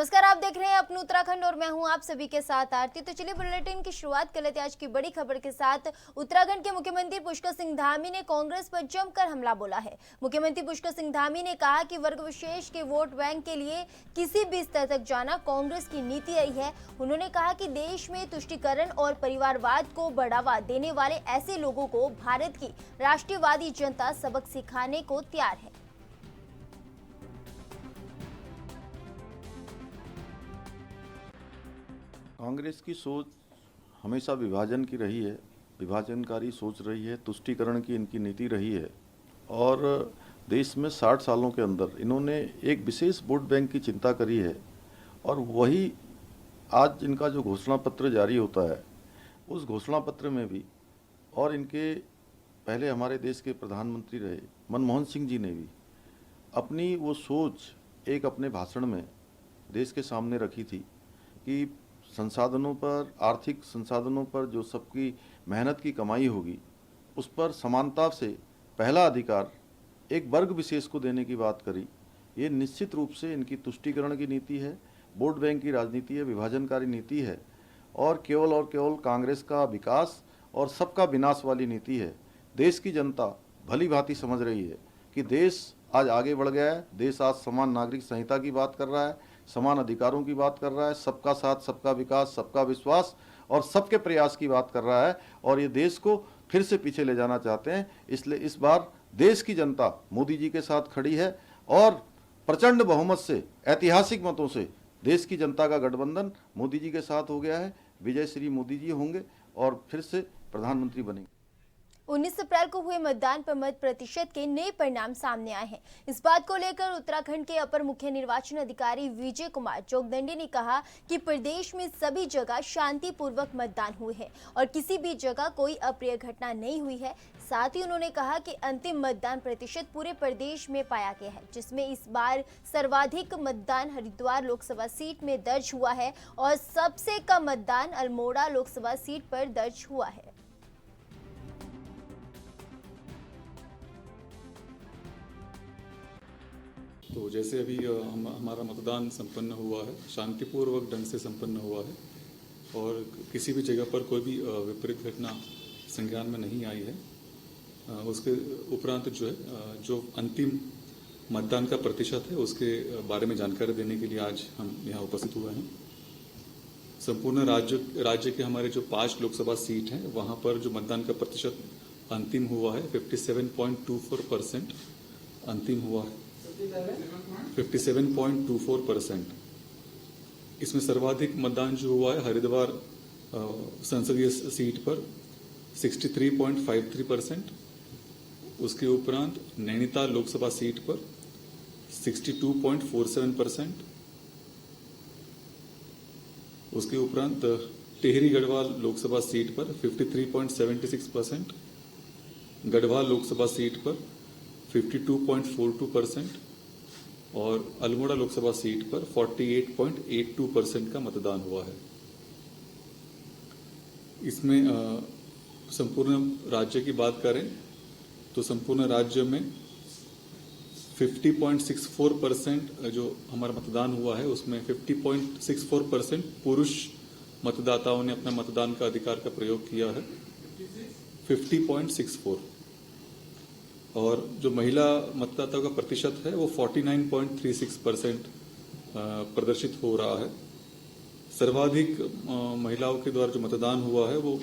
नमस्कार, आप देख रहे हैं अपने उत्तराखंड और मैं हूं आप सभी के साथ आरती। तो चलिए बुलेटिन की शुरुआत कर लेते हैं आज की बड़ी खबर के साथ। उत्तराखंड के मुख्यमंत्री पुष्कर सिंह धामी ने कांग्रेस पर जमकर हमला बोला है। मुख्यमंत्री पुष्कर सिंह धामी ने कहा कि वर्ग विशेष के वोट बैंक के लिए किसी भी स्तर तक जाना कांग्रेस की नीति रही है। उन्होंने कहा कि देश में तुष्टीकरण और परिवारवाद को बढ़ावा देने वाले ऐसे लोगों को भारत की राष्ट्रवादी जनता सबक सिखाने को तैयार है। कांग्रेस की सोच हमेशा विभाजन की रही है, विभाजनकारी सोच रही है, तुष्टीकरण की इनकी नीति रही है और देश में 60 सालों के अंदर इन्होंने एक विशेष वोट बैंक की चिंता करी है और वही आज इनका जो घोषणा पत्र जारी होता है उस घोषणा पत्र में भी और इनके पहले हमारे देश के प्रधानमंत्री रहे मनमोहन सिंह जी ने भी अपनी वो सोच एक अपने भाषण में देश के सामने रखी थी कि संसाधनों पर, आर्थिक संसाधनों पर जो सबकी मेहनत की कमाई होगी उस पर समानता से पहला अधिकार एक वर्ग विशेष को देने की बात करी। ये निश्चित रूप से इनकी तुष्टीकरण की नीति है, वोट बैंक की राजनीति है, विभाजनकारी नीति है और केवल कांग्रेस का विकास और सबका विनाश वाली नीति है। देश की जनता भली भांति समझ रही है कि देश आज आगे बढ़ गया है, देश आज समान नागरिक संहिता की बात कर रहा है, समान अधिकारों की बात कर रहा है, सबका साथ, सबका विकास, सबका विश्वास और सबके प्रयास की बात कर रहा है और ये देश को फिर से पीछे ले जाना चाहते हैं। इसलिए इस बार देश की जनता मोदी जी के साथ खड़ी है और प्रचंड बहुमत से, ऐतिहासिक मतों से देश की जनता का गठबंधन मोदी जी के साथ हो गया है। विजय श्री मोदी जी होंगे और फिर से प्रधानमंत्री बनेंगे। 19 अप्रैल को हुए मतदान पर मत प्रतिशत के नए परिणाम सामने आए हैं। इस बात को लेकर उत्तराखंड के अपर मुख्य निर्वाचन अधिकारी विजय कुमार जोगदंडे ने कहा कि प्रदेश में सभी जगह शांतिपूर्वक मतदान हुए हैं और किसी भी जगह कोई अप्रिय घटना नहीं हुई है। साथ ही उन्होंने कहा कि अंतिम मतदान प्रतिशत पूरे प्रदेश में पाया गया है, जिसमें इस बार सर्वाधिक मतदान हरिद्वार लोकसभा सीट में दर्ज हुआ है और सबसे कम मतदान अल्मोड़ा लोकसभा सीट पर दर्ज हुआ है। तो जैसे अभी हमारा मतदान संपन्न हुआ है, शांतिपूर्वक ढंग से संपन्न हुआ है और किसी भी जगह पर कोई भी विपरीत घटना संज्ञान में नहीं आई है। उसके उपरांत जो अंतिम मतदान का प्रतिशत है उसके बारे में जानकारी देने के लिए आज हम यहाँ उपस्थित हुए हैं। संपूर्ण राज्य के हमारे जो 5 लोकसभा सीट हैं वहाँ पर जो मतदान का प्रतिशत अंतिम हुआ है 57.24% अंतिम हुआ है, 57.24%। इसमें सर्वाधिक मतदान जो हुआ है हरिद्वार संसदीय सीट पर 63.53%, उसके उपरांत नैनीताल लोकसभा सीट पर 62.47%, उसके उपरांत टिहरी गढ़वाल लोकसभा सीट पर 53.76%, गढ़वाल लोकसभा सीट पर 52.42% और अल्मोड़ा लोकसभा सीट पर 48.82% का मतदान हुआ है। इसमें संपूर्ण राज्य की बात करें तो संपूर्ण राज्य में 50.64% जो हमारा मतदान हुआ है उसमें 50.64% पुरुष मतदाताओं ने अपना मतदान का अधिकार का प्रयोग किया है, 50.64। और जो महिला मतदाताओं का प्रतिशत है वो 49.36% प्रदर्शित हो रहा है। सर्वाधिक महिलाओं के द्वारा जो मतदान हुआ है वो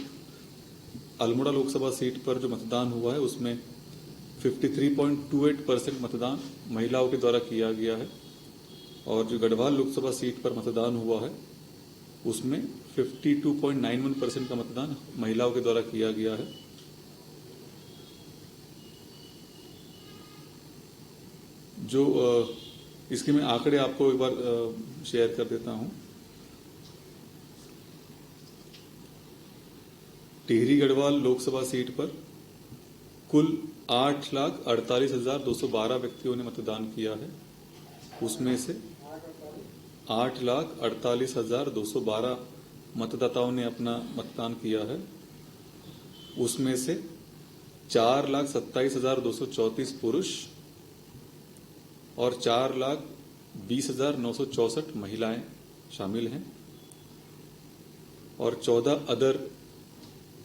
अल्मोड़ा लोकसभा सीट पर जो मतदान हुआ है उसमें 53.28% मतदान महिलाओं के द्वारा किया गया है और जो गढ़वाल लोकसभा सीट पर मतदान हुआ है उसमें 52.91% का मतदान महिलाओं के द्वारा किया गया है। जो इसके मैं आंकड़े आपको एक बार शेयर कर देता हूं। टिहरी गढ़वाल लोकसभा सीट पर कुल 8,48,212 व्यक्तियों ने मतदान किया है। उसमें से 8,48,212 मतदाताओं ने अपना मतदान किया है। उसमें से 4,27,234 पुरुष और 20,964 महिलाएं शामिल हैं और 14 अदर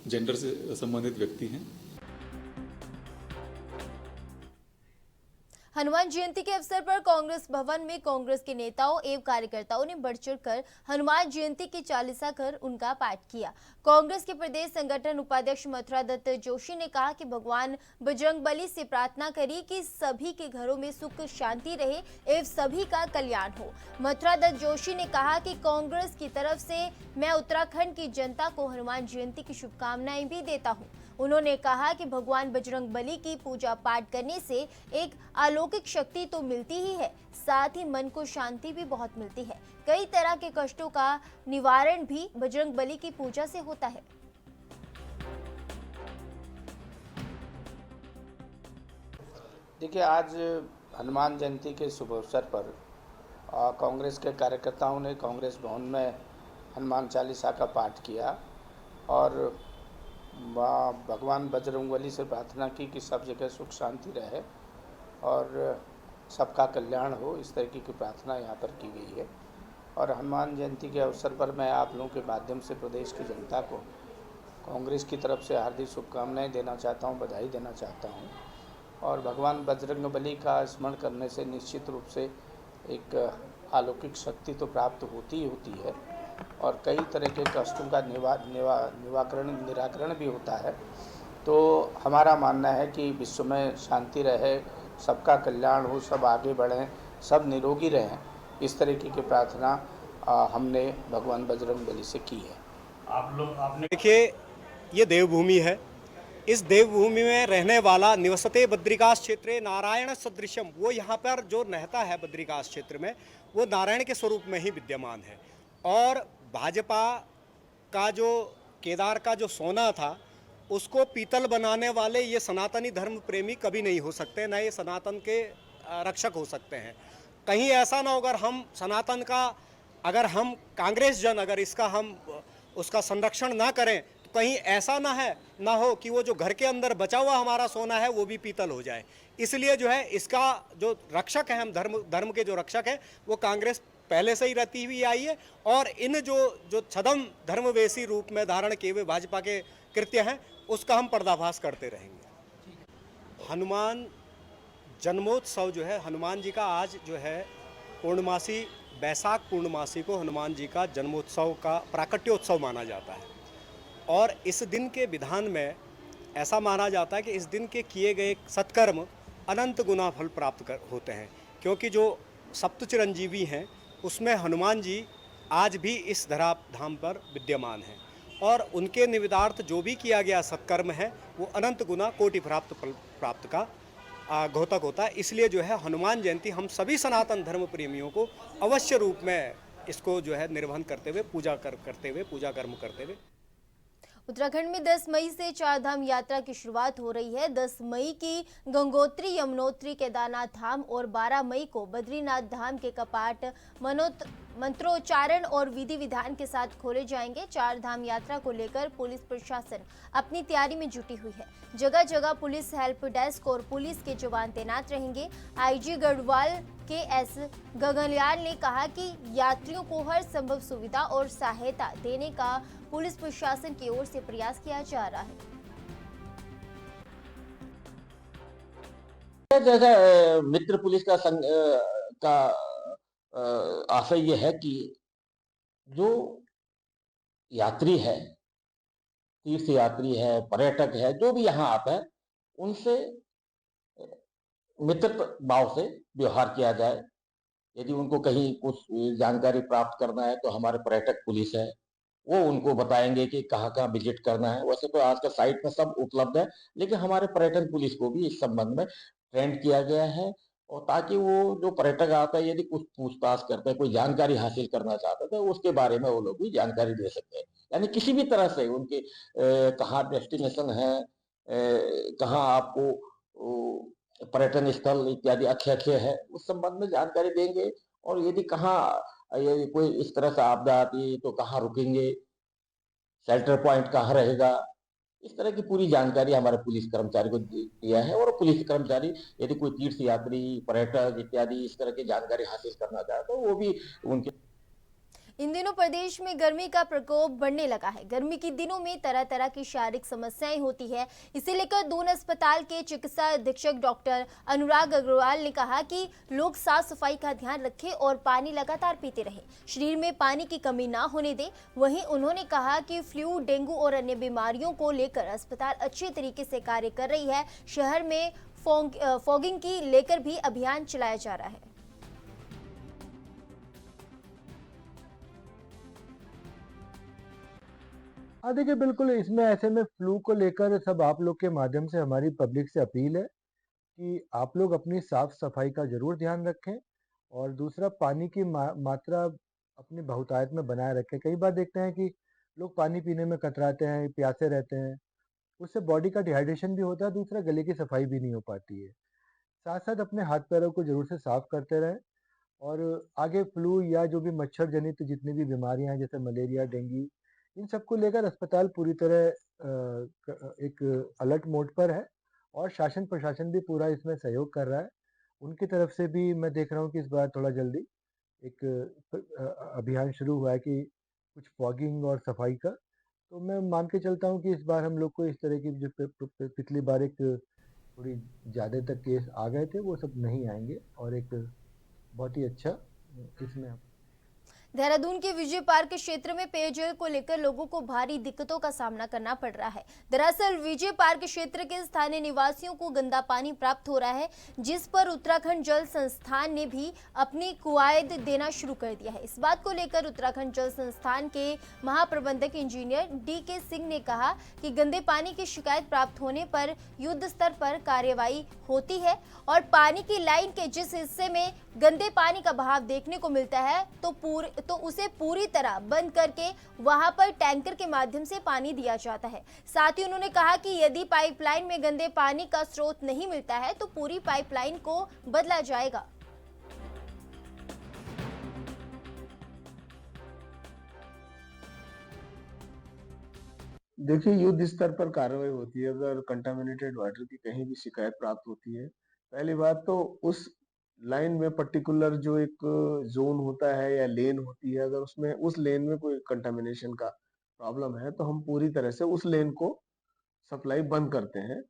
जेंडर से संबंधित व्यक्ति हैं। हनुमान जयंती के अवसर पर कांग्रेस भवन में कांग्रेस के नेताओं एवं कार्यकर्ताओं ने बढ़ चढ़कर हनुमान जयंती की चालीसा कर उनका पाठ किया। कांग्रेस के प्रदेश संगठन उपाध्यक्ष मथुरा दत्त जोशी ने कहा कि भगवान बजरंगबली से प्रार्थना करी कि सभी के घरों में सुख शांति रहे एवं सभी का कल्याण हो। मथुरा दत्त जोशी ने कहा कि कांग्रेस की तरफ से मैं उत्तराखंड की जनता को हनुमान जयंती की शुभकामनाएं भी देता हूँ। उन्होंने कहा कि भगवान बजरंगबली की पूजा पाठ करने से एक अलौकिक शक्ति तो मिलती ही है, साथ ही मन को शांति भी बहुत मिलती है। कई तरह के कष्टों का निवारण भी बजरंगबली की पूजा से होता है। देखिए, आज हनुमान जयंती के शुभ अवसर पर कांग्रेस के कार्यकर्ताओं ने कांग्रेस भवन में हनुमान चालीसा का पाठ किया और भगवान बजरंगबली से प्रार्थना की कि सब जगह सुख शांति रहे और सबका कल्याण हो। इस तरीके की प्रार्थना यहाँ पर की गई है। और हनुमान जयंती के अवसर पर मैं आप लोगों के माध्यम से प्रदेश की जनता को कांग्रेस की तरफ से हार्दिक शुभकामनाएं देना चाहता हूँ, बधाई देना चाहता हूँ। और भगवान बजरंगबली का स्मरण करने से निश्चित रूप से एक अलौकिक शक्ति तो प्राप्त होती ही होती है और कई तरह के कष्टों का निराकरण भी होता है। तो हमारा मानना है कि विश्व में शांति रहे, सबका कल्याण हो, सब आगे बढ़ें, सब निरोगी रहें, इस तरीके की प्रार्थना हमने भगवान बजरंगबली से की है। आपने देखिए, ये देवभूमि है। इस देवभूमि में रहने वाला निवसते बद्रिकाश क्षेत्रे नारायण सदृशम, वो यहाँ पर जो रहता है बद्रिकाश क्षेत्र में, वो नारायण के स्वरूप में ही विद्यमान है। और भाजपा का जो केदार का जो सोना था उसको पीतल बनाने वाले ये सनातनी धर्म प्रेमी कभी नहीं हो सकते, न ये सनातन के रक्षक हो सकते हैं। कहीं ऐसा ना हो, अगर हम सनातन का, अगर हम कांग्रेस जन अगर इसका हम उसका संरक्षण ना करें तो कहीं ऐसा ना हो कि वो जो घर के अंदर बचा हुआ हमारा सोना है वो भी पीतल हो जाए। इसलिए जो है इसका जो रक्षक है, हम धर्म के जो रक्षक हैं वो कांग्रेस पहले से ही रहती हुई आई है। और इन जो छदम धर्मवेशी रूप में धारण किए हुए भाजपा के कृत्य हैं उसका हम पर्दाफाश करते रहेंगे। हनुमान जन्मोत्सव जो है, हनुमान जी का आज जो है पूर्णमासी, बैसाख पूर्णमासी को हनुमान जी का जन्मोत्सव का प्राकट्योत्सव माना जाता है। और इस दिन के विधान में ऐसा माना जाता है कि इस दिन के किए गए सत्कर्म अनंत गुना फल प्राप्त होते हैं, क्योंकि जो सप्त चिरंजीवी हैं उसमें हनुमान जी आज भी इस धरा धाम पर विद्यमान हैं और उनके निवेदार्थ जो भी किया गया सत्कर्म है वो अनंत गुना कोटि प्राप्त का घोतक होता है। इसलिए जो है हनुमान जयंती हम सभी सनातन धर्म प्रेमियों को अवश्य रूप में इसको जो है निर्वहन करते हुए, पूजा कर्म करते हुए। उत्तराखंड में 10 मई से चारधाम यात्रा की शुरुआत हो रही है। 10 मई की गंगोत्री, यमुनोत्री, केदारनाथ धाम और 12 मई को बद्रीनाथ धाम के कपाट मंत्रोच्चारण और विधि विधान के साथ खोले जाएंगे। चारधाम यात्रा को लेकर पुलिस प्रशासन अपनी तैयारी में जुटी हुई है। जगह जगह पुलिस हेल्प डेस्क और पुलिस के जवान तैनात रहेंगे। आईजी गढ़वाल के एस गगनयाल ने कहा कि यात्रियों को हर संभव सुविधा और सहायता देने का पुलिस प्रशासन की ओर से प्रयास किया जा रहा है। जैसा मित्र पुलिस का आशय यह है कि जो यात्री है, तीर्थ यात्री है, पर्यटक है, जो भी यहाँ आता है, उनसे मित्र भाव से व्यवहार किया जाए। यदि उनको कहीं कुछ जानकारी प्राप्त करना है तो हमारे पर्यटक पुलिस है, वो उनको बताएंगे कि कहाँ कहाँ विजिट करना है। वैसे तो आजकल साइट में सब उपलब्ध है, लेकिन हमारे पर्यटन पुलिस को भी इस संबंध में ट्रेंड किया गया है और ताकि वो जो पर्यटक आता है यदि कुछ पूछताछ करते हैं, कोई जानकारी हासिल करना चाहते हैं तो उसके बारे में वो लोग भी जानकारी दे सकते हैं। यानी किसी भी तरह से उनके कहाँ डेस्टिनेशन है, कहाँ आपको पर्यटन स्थल इत्यादि अच्छे है, उस संबंध में जानकारी देंगे। और यदि यदि कोई इस तरह से आपदा आती है तो कहाँ रुकेंगे, शेल्टर पॉइंट कहाँ रहेगा, इस तरह की पूरी जानकारी हमारे पुलिस कर्मचारी को दिया है। और पुलिस कर्मचारी यदि कोई तीर्थ यात्री, पर्यटक इत्यादि इस तरह की जानकारी हासिल करना चाहता है, वो भी उनके इन दिनों प्रदेश में गर्मी का प्रकोप बढ़ने लगा है। गर्मी के दिनों में तरह तरह की शारीरिक समस्याएं होती है। इसे लेकर दून अस्पताल के चिकित्सा अधीक्षक डॉक्टर अनुराग अग्रवाल ने कहा कि लोग साफ सफाई का ध्यान रखें और पानी लगातार पीते रहें, शरीर में पानी की कमी ना होने दें। वहीं उन्होंने कहा कि फ्लू, डेंगू और अन्य बीमारियों को लेकर अस्पताल अच्छे तरीके से कार्य कर रही है। शहर में फॉगिंग की लेकर भी अभियान चलाया जा रहा है। हाँ देखिए, बिल्कुल इसमें ऐसे में फ्लू को लेकर सब आप लोग के माध्यम से हमारी पब्लिक से अपील है कि आप लोग अपनी साफ सफाई का जरूर ध्यान रखें और दूसरा पानी की मात्रा अपनी बहुतायत में बनाए रखें। कई बार देखते हैं कि लोग पानी पीने में कतराते हैं, प्यासे रहते हैं, उससे बॉडी का डिहाइड्रेशन भी होता है, दूसरा गले की सफाई भी नहीं हो पाती है। साथ साथ अपने हाथ पैरों को जरूर से साफ करते रहें और आगे फ्लू या जो भी मच्छर जनित जितनी भी बीमारियां हैं जैसे मलेरिया, डेंगू, इन सबको लेकर अस्पताल पूरी तरह एक अलर्ट मोड पर है और शासन प्रशासन भी पूरा इसमें सहयोग कर रहा है। उनकी तरफ से भी मैं देख रहा हूँ कि इस बार थोड़ा जल्दी एक अभियान शुरू हुआ है कि कुछ फॉगिंग और सफाई का। तो मैं मान के चलता हूँ कि इस बार हम लोग को इस तरह की जो पिछली बार एक थोड़ी ज़्यादा तक केस आ गए थे वो सब नहीं आएंगे और एक बहुत ही अच्छा इसमें देहरादून के विजय पार्क क्षेत्र में पेयजल को लेकर लोगों को भारी दिक्कतों का सामना करना पड़ रहा है। दरअसल विजय पार्क क्षेत्र के स्थानीय निवासियों को गंदा पानी प्राप्त हो रहा है, जिस पर उत्तराखंड जल संस्थान ने भी अपनी कुआयद देना शुरू कर दिया है। इस बात को लेकर उत्तराखंड जल संस्थान के महाप्रबंधक इंजीनियर DK सिंह ने कहा कि गंदे पानी की शिकायत प्राप्त होने पर युद्ध स्तर पर कार्यवाही होती है और पानी की लाइन के जिस हिस्से में गंदे पानी का बहाव देखने को मिलता है तो उसे पूरी तरह बंद करके वहां पर टैंकर के माध्यम से पानी दिया जाता है। साथ ही उन्होंने कहा कि यदि पाइपलाइन में गंदे पानी का स्रोत नहीं मिलता है तो पूरी पाइपलाइन को बदला जाएगा। देखिए, युद्ध स्तर पर कार्रवाई होती है। अगर कंटामिनेटेड वाटर की कहीं भी शिकायत प्राप्त होती है, पहली बात तो उस लाइन में पर्टिकुलर जो एक जोन होता है या लेन होती है, अगर उसमें उस लेन में कोई कंटामिनेशन का प्रॉब्लम है तो हम पूरी तरह से उस लेन को सप्लाई बंद करते हैं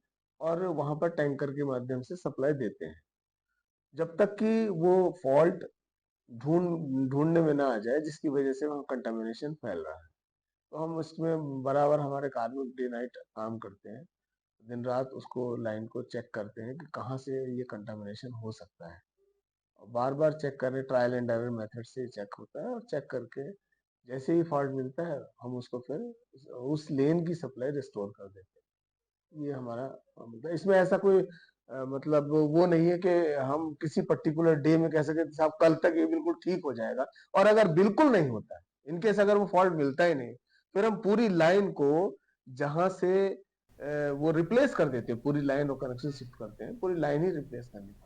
और वहां पर टैंकर के माध्यम से सप्लाई देते हैं, जब तक कि वो फॉल्ट ढूंढने में ना आ जाए जिसकी वजह से वहाँ कंटामिनेशन फैल रहा है। तो हम उसमें बराबर हमारे कार्मिक डे नाइट काम करते हैं, दिन रात उसको लाइन को चेक करते हैं कि कहाँ से ये कंटामिनेशन हो सकता है। बार बार चेक करें, ट्रायल एंड एरर मेथड से चेक होता है और चेक करके जैसे ही फॉल्ट मिलता है हम उसको फिर उस लेन की सप्लाई रिस्टोर कर देते हैं। ये हमारा मतलब इसमें ऐसा कोई मतलब वो नहीं है कि हम किसी पर्टिकुलर डे में कह सके साहब कल तक ये बिल्कुल ठीक हो जाएगा। और अगर बिल्कुल नहीं होता है, इनकेस अगर वो फॉल्ट मिलता ही नहीं, फिर हम पूरी लाइन को जहां से वो रिप्लेस कर देते हैं, पूरी लाइन और कनेक्शन शिफ्ट करते हैं, पूरी लाइन ही रिप्लेस करनी पड़ती है।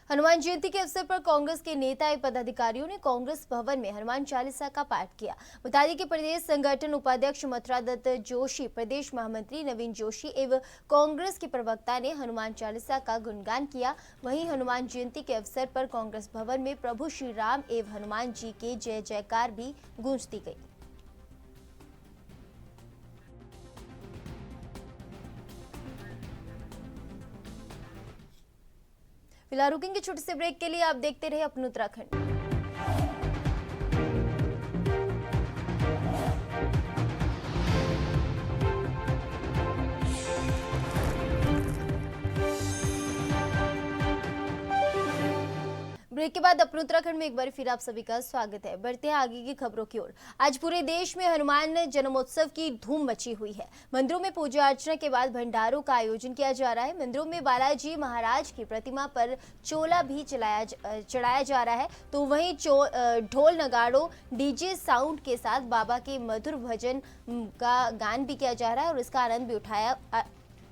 हनुमान जयंती के अवसर पर कांग्रेस के नेता एवं पदाधिकारियों ने कांग्रेस भवन में हनुमान चालीसा का पाठ किया। बता दें कि प्रदेश संगठन उपाध्यक्ष मथुरा दत्त जोशी, प्रदेश महामंत्री नवीन जोशी एवं कांग्रेस के प्रवक्ता ने हनुमान चालीसा का गुणगान किया। वहीं हनुमान जयंती के अवसर पर कांग्रेस भवन में प्रभु श्री राम एवं हनुमान जी के जय जयकार भी गूंजती गई। फिलहाल रुकेंगे छोटे से ब्रेक के लिए। आप देखते रहे अपना उत्तराखंड। ब्रेक के बाद अपने उत्तराखंड में एक बार फिर आप सभी का स्वागत है। बढ़ते हैं आगे की खबरों की ओर। आज पूरे देश में हनुमान जन्मोत्सव की धूम मची हुई है। मंदिरों में पूजा अर्चना के बाद भंडारों का आयोजन किया जा रहा है। मंदिरों में बालाजी महाराज की प्रतिमा पर चोला भी चढ़ाया जा रहा है, तो वहीं ढोल नगाड़ों डीजे साउंड के साथ बाबा के मधुर भजन का गान भी किया जा रहा है और इसका आनंद भी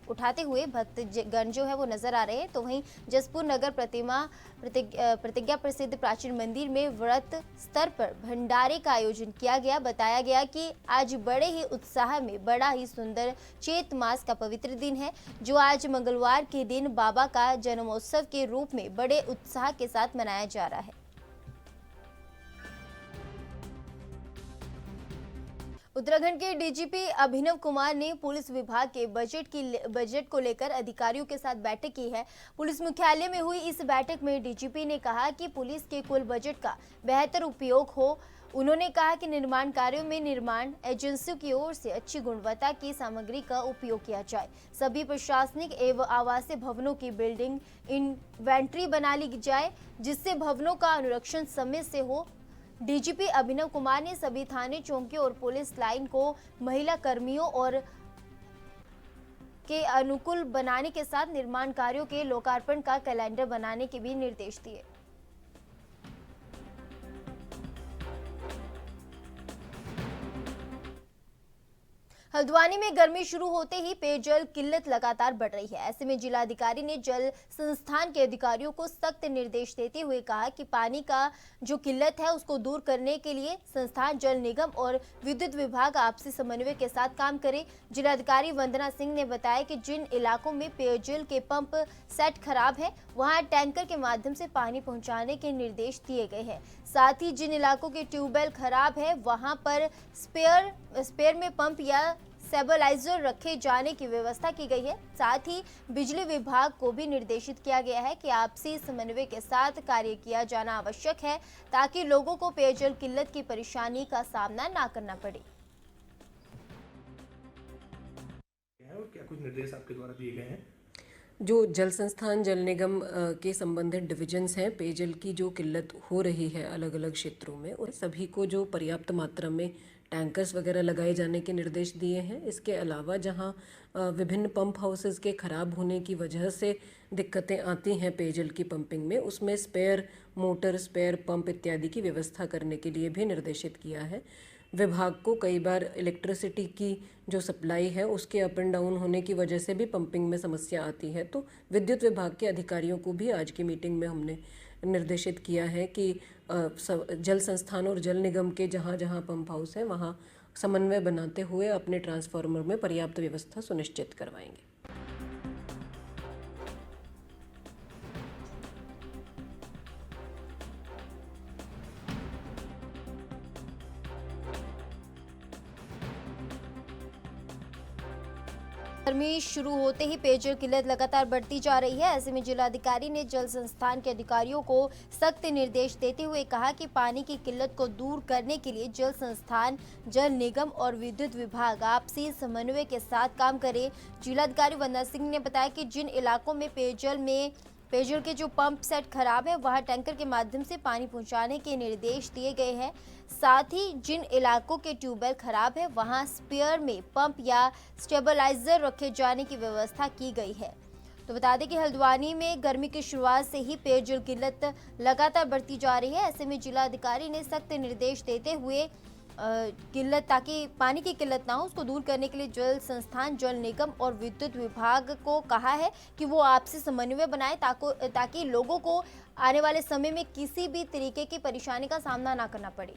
उठाते हुए भक्तगण जो है वो नजर आ रहे हैं। तो वहीं जसपुर नगर प्रतिज्ञा प्रसिद्ध प्राचीन मंदिर में व्रत स्तर पर भंडारे का आयोजन किया गया। बताया गया कि आज बड़े ही उत्साह में बड़ा ही सुंदर चैत मास का पवित्र दिन है, जो आज मंगलवार के दिन बाबा का जन्मोत्सव के रूप में बड़े उत्साह के साथ मनाया जा रहा है। उत्तराखंड के डीजीपी अभिनव कुमार ने पुलिस विभाग के बजट को लेकर अधिकारियों के साथ बैठक की है। पुलिस मुख्यालय में हुई इस बैठक में डीजीपी ने कहा कि पुलिस के कुल बजट का बेहतर उपयोग हो। उन्होंने कहा कि निर्माण कार्यों में निर्माण एजेंसियों की ओर से अच्छी गुणवत्ता की सामग्री का उपयोग किया जाए। सभी प्रशासनिक एवं आवासीय भवनों की बिल्डिंग इन्वेंट्री बना ली जाए, जिससे भवनों का अनुरक्षण समय से हो। डीजीपी अभिनव कुमार ने सभी थाने, चौकियों और पुलिस लाइन को महिला कर्मियों और के अनुकूल बनाने के साथ निर्माण कार्यों के लोकार्पण का कैलेंडर बनाने के भी निर्देश दिए। हल्द्वानी में गर्मी शुरू होते ही पेयजल किल्लत लगातार बढ़ रही है। ऐसे में जिलाधिकारी ने जल संस्थान के अधिकारियों को सख्त निर्देश देते हुए कहा कि पानी का जो किल्लत है उसको दूर करने के लिए संस्थान, जल निगम और विद्युत विभाग आपसी समन्वय के साथ काम करे। जिलाधिकारी वंदना सिंह ने बताया कि जिन इलाकों में पेयजल के पंप सेट खराब है, वहां टैंकर के माध्यम से पानी पहुंचाने के निर्देश दिए गए हैं। साथ ही जिन इलाकों के ट्यूबवेल खराब है, वहां पर स्पेयर में पंप या स्टेबलाइजर रखे जाने की व्यवस्था की गई है। साथ ही बिजली विभाग को भी निर्देशित किया गया है कि आपसी समन्वय के साथ कार्य किया जाना आवश्यक है, ताकि लोगों को पेयजल किल्लत की परेशानी का सामना ना करना पड़े। और क्या कुछ निर्देश आपके द्वारा दिए गए हैं? जो जल संस्थान, जल निगम के संबंधित डिविजन्स हैं, पेयजल की जो किल्लत हो रही है अलग अलग क्षेत्रों में, उन सभी को जो पर्याप्त मात्रा में टैंकर्स वगैरह लगाए जाने के निर्देश दिए हैं। इसके अलावा जहां विभिन्न पंप हाउसेस के ख़राब होने की वजह से दिक्कतें आती हैं पेयजल की पंपिंग में, उसमें स्पेयर मोटर, स्पेयर पंप इत्यादि की व्यवस्था करने के लिए भी निर्देशित किया है। विभाग को कई बार इलेक्ट्रिसिटी की जो सप्लाई है उसके अप एंड डाउन होने की वजह से भी पंपिंग में समस्या आती है, तो विद्युत विभाग के अधिकारियों को भी आज की मीटिंग में हमने निर्देशित किया है कि जल संस्थान और जल निगम के जहाँ जहाँ पंप हाउस है वहाँ समन्वय बनाते हुए अपने ट्रांसफार्मर में पर्याप्त व्यवस्था सुनिश्चित करवाएंगे। गर्मी शुरू होते ही पेयजल किल्लत लगातार बढ़ती जा रही है। ऐसे में जिलाधिकारी ने जल संस्थान के अधिकारियों को सख्त निर्देश देते हुए कहा कि पानी की किल्लत को दूर करने के लिए जल संस्थान, जल निगम और विद्युत विभाग आपसी समन्वय के साथ काम करे। जिलाधिकारी वंदना सिंह ने बताया कि जिन इलाकों में पेयजल के जो पंप सेट खराब है, वहां टैंकर के माध्यम से पानी पहुंचाने के निर्देश दिए गए हैं। साथ ही जिन इलाकों के ट्यूबवेल खराब है, वहां स्पेयर में पंप या स्टेबलाइजर रखे जाने की व्यवस्था की गई है। तो बता दें कि हल्द्वानी में गर्मी की शुरुआत से ही पेयजल किल्लत लगातार बढ़ती जा रही है। ऐसे में जिलाधिकारी ने सख्त निर्देश देते हुए ताकि पानी की किल्लत ना हो, उसको दूर करने के लिए जल संस्थान, जल निगम और विद्युत विभाग को कहा है कि वो आपसी समन्वय बनाए, ताकि लोगों को आने वाले समय में किसी भी तरीके की परेशानी का सामना ना करना पड़े।